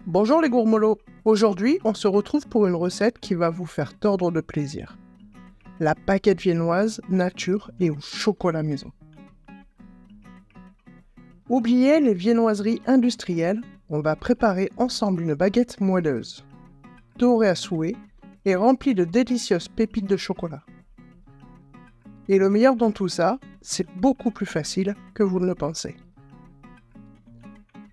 Bonjour les gourmolos. Aujourd'hui, on se retrouve pour une recette qui va vous faire tordre de plaisir. La baguette viennoise nature et au chocolat maison. Oubliez les viennoiseries industrielles, on va préparer ensemble une baguette moelleuse, dorée à souhait et remplie de délicieuses pépites de chocolat. Et le meilleur dans tout ça, c'est beaucoup plus facile que vous ne le pensez.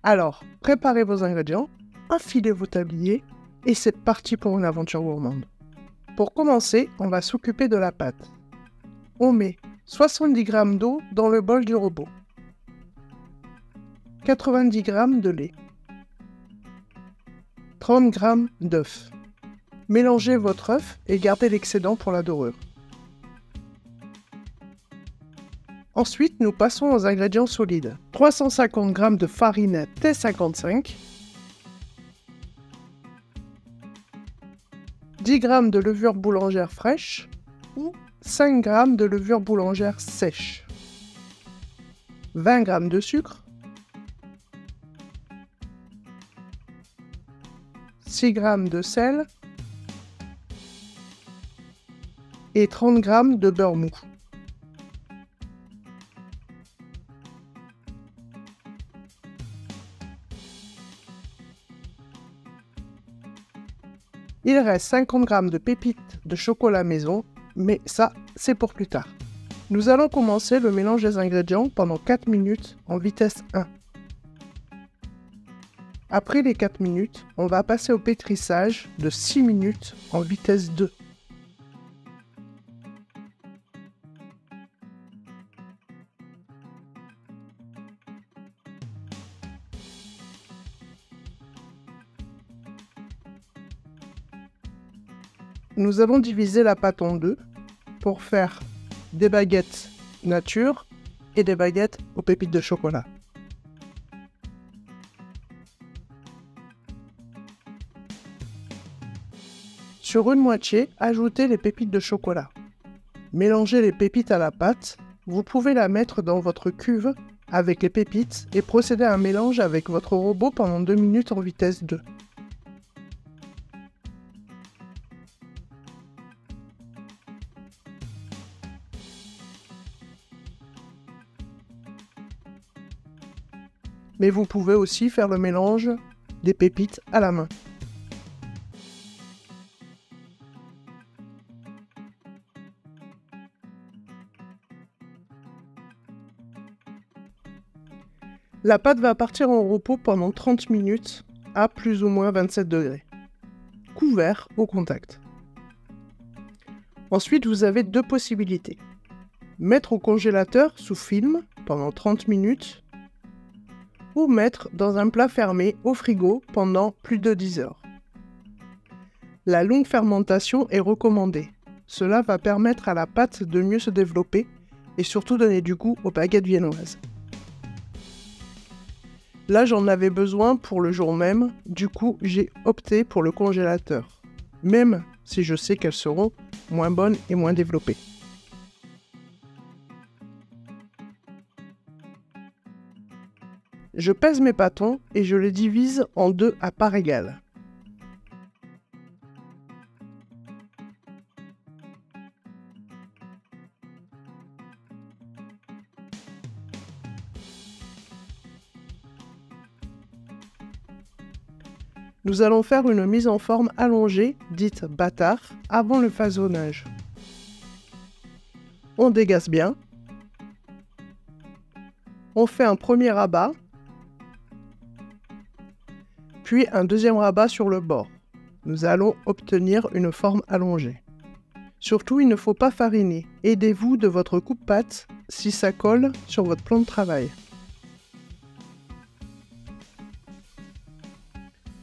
Alors, préparez vos ingrédients, enfilez vos tabliers et c'est parti pour une aventure gourmande. Pour commencer, on va s'occuper de la pâte. On met 70 g d'eau dans le bol du robot, 90 g de lait, 30 g d'œuf. Mélangez votre œuf et gardez l'excédent pour la dorure. Ensuite, nous passons aux ingrédients solides. 350 g de farine T55, 10 g de levure boulangère fraîche ou 5 g de levure boulangère sèche, 20 g de sucre, 6 g de sel et 30 g de beurre mou. Il reste 50 g de pépites de chocolat maison, mais ça, c'est pour plus tard. Nous allons commencer le mélange des ingrédients pendant 4 minutes en vitesse 1. Après les 4 minutes, on va passer au pétrissage de 6 minutes en vitesse 2. Nous allons diviser la pâte en deux pour faire des baguettes nature et des baguettes aux pépites de chocolat. Sur une moitié, ajoutez les pépites de chocolat. Mélangez les pépites à la pâte. Vous pouvez la mettre dans votre cuve avec les pépites et procéder à un mélange avec votre robot pendant 2 minutes en vitesse 2. Mais vous pouvez aussi faire le mélange des pépites à la main. La pâte va partir en repos pendant 30 minutes à plus ou moins 27 degrés, couvert au contact. Ensuite, vous avez deux possibilités. Mettre au congélateur sous film pendant 30 minutes ou mettre dans un plat fermé au frigo pendant plus de 10 heures. La longue fermentation est recommandée. Cela va permettre à la pâte de mieux se développer et surtout donner du goût aux baguettes viennoises. Là, j'en avais besoin pour le jour même, du coup, j'ai opté pour le congélateur, même si je sais qu'elles seront moins bonnes et moins développées. Je pèse mes pâtons et je les divise en deux à parts égales. Nous allons faire une mise en forme allongée, dite bâtard, avant le façonnage. On dégaze bien. On fait un premier rabat, puis un deuxième rabat sur le bord. Nous allons obtenir une forme allongée. Surtout, il ne faut pas fariner. Aidez-vous de votre coupe-pâte si ça colle sur votre plan de travail.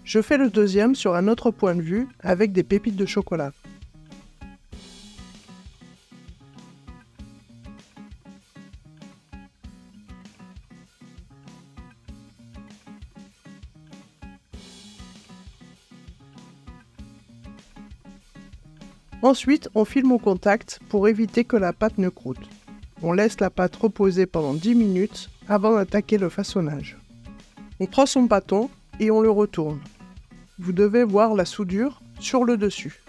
Je fais le deuxième sur un autre point de vue avec des pépites de chocolat. Ensuite, on filme au contact pour éviter que la pâte ne croûte. On laisse la pâte reposer pendant 10 minutes avant d'attaquer le façonnage. On prend son bâton et on le retourne. vous devez voir la soudure sur le dessus.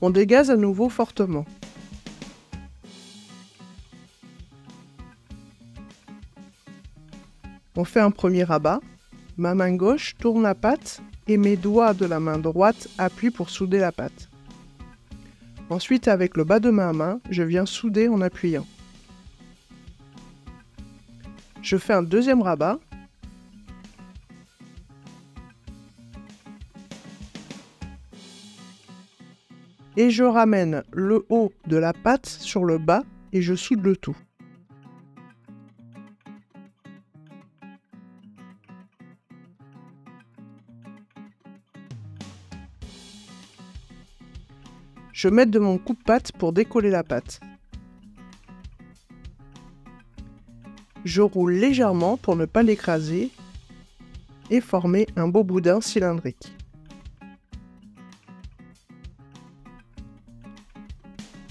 On dégaze à nouveau fortement. On fait un premier rabat. Ma main gauche tourne la pâte et mes doigts de la main droite appuient pour souder la pâte. Ensuite, avec le bas de ma main, je viens souder en appuyant. Je fais un deuxième rabat. Et je ramène le haut de la pâte sur le bas et je soude le tout. Je mets de mon coupe-pâte pour décoller la pâte. Je roule légèrement pour ne pas l'écraser et former un beau boudin cylindrique.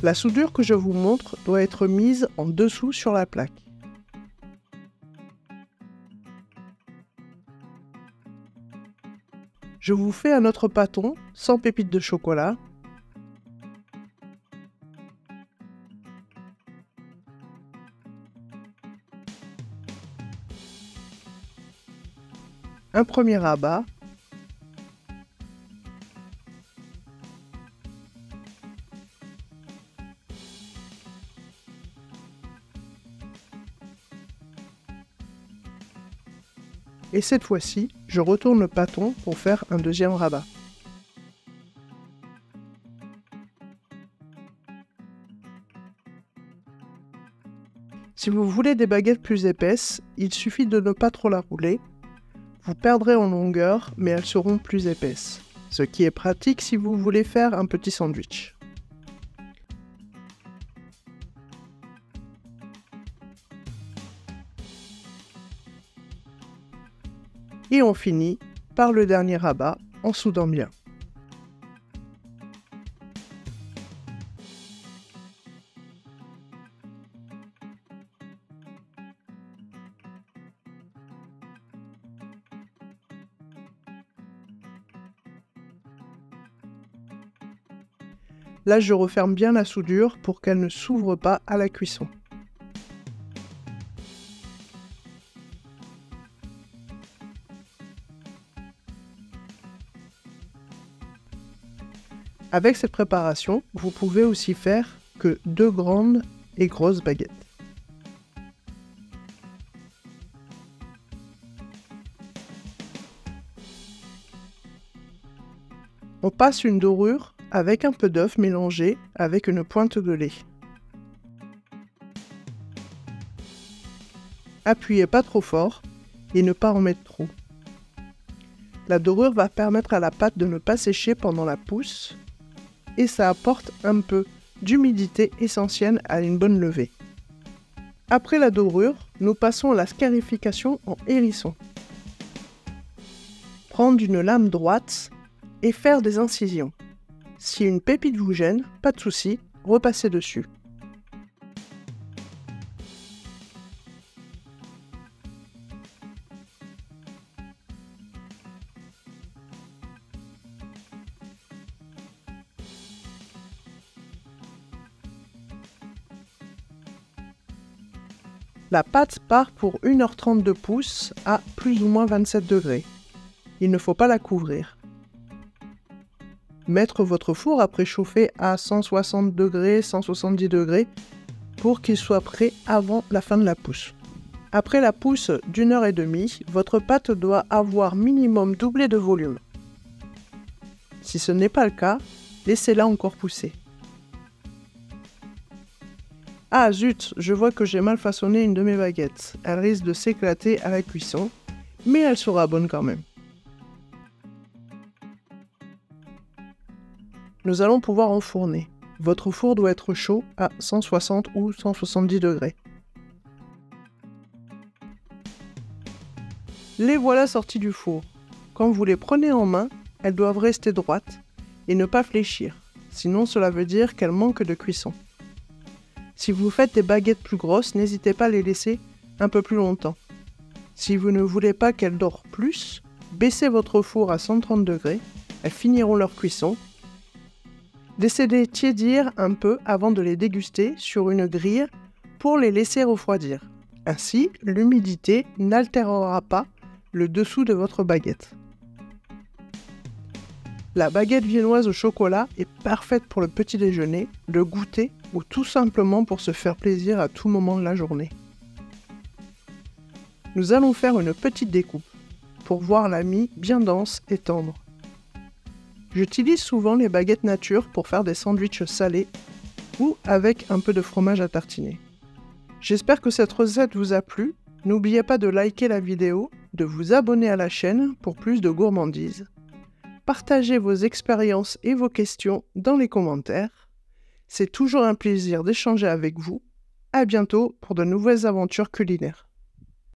La soudure que je vous montre doit être mise en dessous sur la plaque. Je vous fais un autre pâton sans pépites de chocolat. Un premier rabat. Et cette fois-ci, je retourne le pâton pour faire un deuxième rabat. Si vous voulez des baguettes plus épaisses, il suffit de ne pas trop la rouler. Vous perdrez en longueur, mais elles seront plus épaisses, ce qui est pratique si vous voulez faire un petit sandwich. Et on finit par le dernier rabat en soudant bien. Là, je referme bien la soudure pour qu'elle ne s'ouvre pas à la cuisson. Avec cette préparation, vous pouvez aussi faire que 2 grandes et grosses baguettes. On passe une dorure avec un peu d'œuf mélangé avec une pointe de lait. Appuyez pas trop fort et ne pas en mettre trop. La dorure va permettre à la pâte de ne pas sécher pendant la pousse et ça apporte un peu d'humidité essentielle à une bonne levée. Après la dorure, nous passons à la scarification en hérisson. Prendre une lame droite et faire des incisions. Si une pépite vous gêne, pas de souci, repassez dessus. La pâte part pour 1h30 de pouce à plus ou moins 27 degrés. Il ne faut pas la couvrir. Mettre votre four à préchauffer à 160 degrés, 170 degrés pour qu'il soit prêt avant la fin de la pousse. Après la pousse d'1h30, votre pâte doit avoir minimum doublé de volume. Si ce n'est pas le cas, laissez-la encore pousser. Ah zut, je vois que j'ai mal façonné une de mes baguettes. Elle risque de s'éclater à la cuisson, mais elle sera bonne quand même. Nous allons pouvoir enfourner. Votre four doit être chaud à 160 ou 170 degrés. Les voilà sorties du four. Quand vous les prenez en main, elles doivent rester droites et ne pas fléchir, sinon cela veut dire qu'elles manquent de cuisson. Si vous faites des baguettes plus grosses, n'hésitez pas à les laisser un peu plus longtemps. Si vous ne voulez pas qu'elles dorent plus, baissez votre four à 130 degrés, elles finiront leur cuisson. Laissez-les tiédir un peu avant de les déguster sur une grille pour les laisser refroidir. Ainsi, l'humidité n'altérera pas le dessous de votre baguette. La baguette viennoise au chocolat est parfaite pour le petit déjeuner, le goûter ou tout simplement pour se faire plaisir à tout moment de la journée. Nous allons faire une petite découpe pour voir la mie bien dense et tendre. J'utilise souvent les baguettes nature pour faire des sandwichs salés ou avec un peu de fromage à tartiner. J'espère que cette recette vous a plu. N'oubliez pas de liker la vidéo, de vous abonner à la chaîne pour plus de gourmandises. Partagez vos expériences et vos questions dans les commentaires. C'est toujours un plaisir d'échanger avec vous. À bientôt pour de nouvelles aventures culinaires.